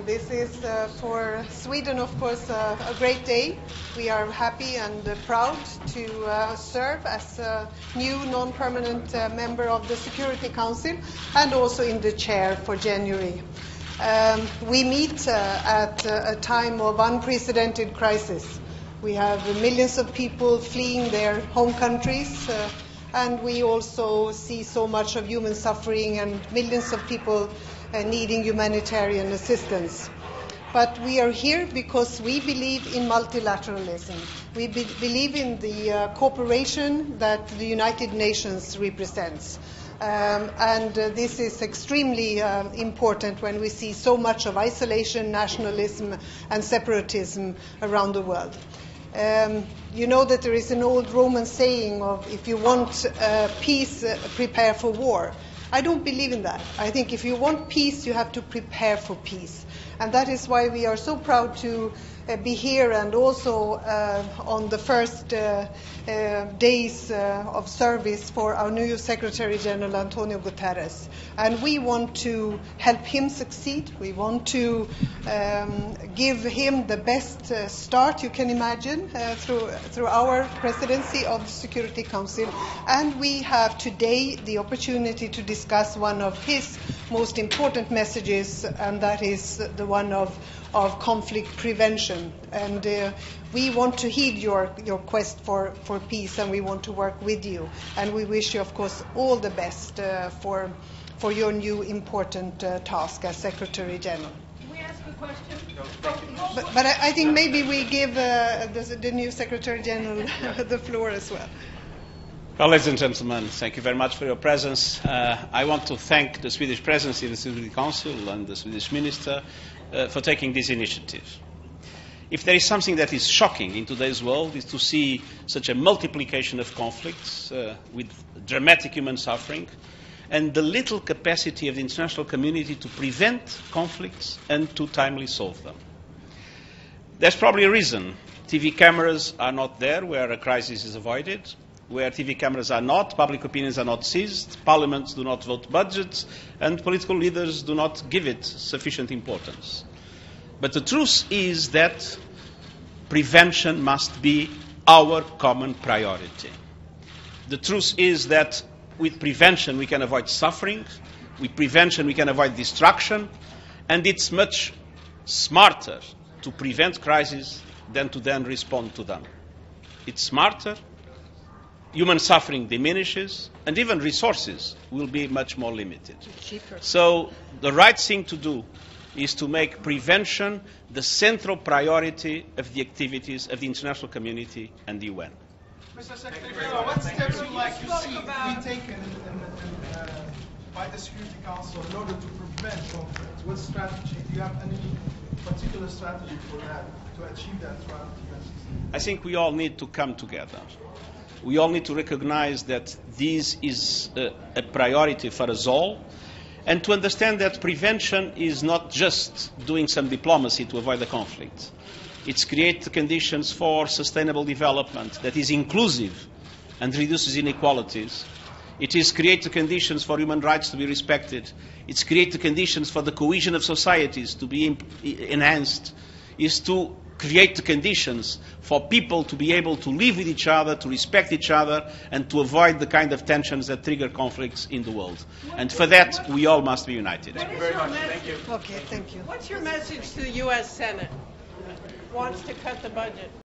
This is for Sweden, of course, a great day. We are happy and proud to serve as a new non-permanent member of the Security Council and also in the chair for January. We meet at a time of unprecedented crisis. We have millions of people fleeing their home countries, and we also see so much of human suffering and millions of people needing humanitarian assistance. But we are here because we believe in multilateralism. We believe in the cooperation that the United Nations represents. And this is extremely important when we see so much of isolation, nationalism and separatism around the world. You know that there is an old Roman saying of if you want peace, prepare for war. I don't believe in that. I think if you want peace, you have to prepare for peace. And that is why we are so proud to be here and also on the first days of service for our new Secretary General, António Guterres. And we want to help him succeed. We want to give him the best start you can imagine through our presidency of the Security Council. And we have today the opportunity to discuss one of his most important messages, and that is the one of conflict prevention. And we want to heed your quest for peace, and we want to work with you. And we wish you, of course, all the best for your new important task as Secretary General. Can we ask a question? But I think maybe we give the new Secretary General the floor as well. Well, ladies and gentlemen, thank you very much for your presence. I want to thank the Swedish Presidency of the Security Council and the Swedish Minister for taking this initiative. If there is something that is shocking in today's world, is to see such a multiplication of conflicts with dramatic human suffering and the little capacity of the international community to prevent conflicts and to timely solve them. There's probably a reason. TV cameras are not there where a crisis is avoided. Where TV cameras are not, public opinions are not seized, parliaments do not vote budgets, and political leaders do not give it sufficient importance. But the truth is that prevention must be our common priority. The truth is that with prevention we can avoid suffering, with prevention we can avoid destruction, and it's much smarter to prevent crises than to then respond to them. It's smarter. Human suffering diminishes, and even resources will be much more limited. Cheaper. So the right thing to do is to make prevention the central priority of the activities of the international community and the UN. Mr. Secretary General, what steps would you like to see be taken by the Security Council in order to prevent conflict? What strategy? Do you have any particular strategy for that, to achieve that throughout the UN? I think we all need to come together. We all need to recognize that this is a priority for us all, and to understand that prevention is not just doing some diplomacy to avoid the conflict. It's create the conditions for sustainable development that is inclusive and reduces inequalities. It is create the conditions for human rights to be respected. It's create the conditions for the cohesion of societies to be enhanced. Is to create the conditions for people to be able to live with each other, to respect each other, and to avoid the kind of tensions that trigger conflicts in the world. And for that, we all must be united. Thank you very much. Thank you. Okay, thank you. What's your message to the U.S. Senate? Wants to cut the budget.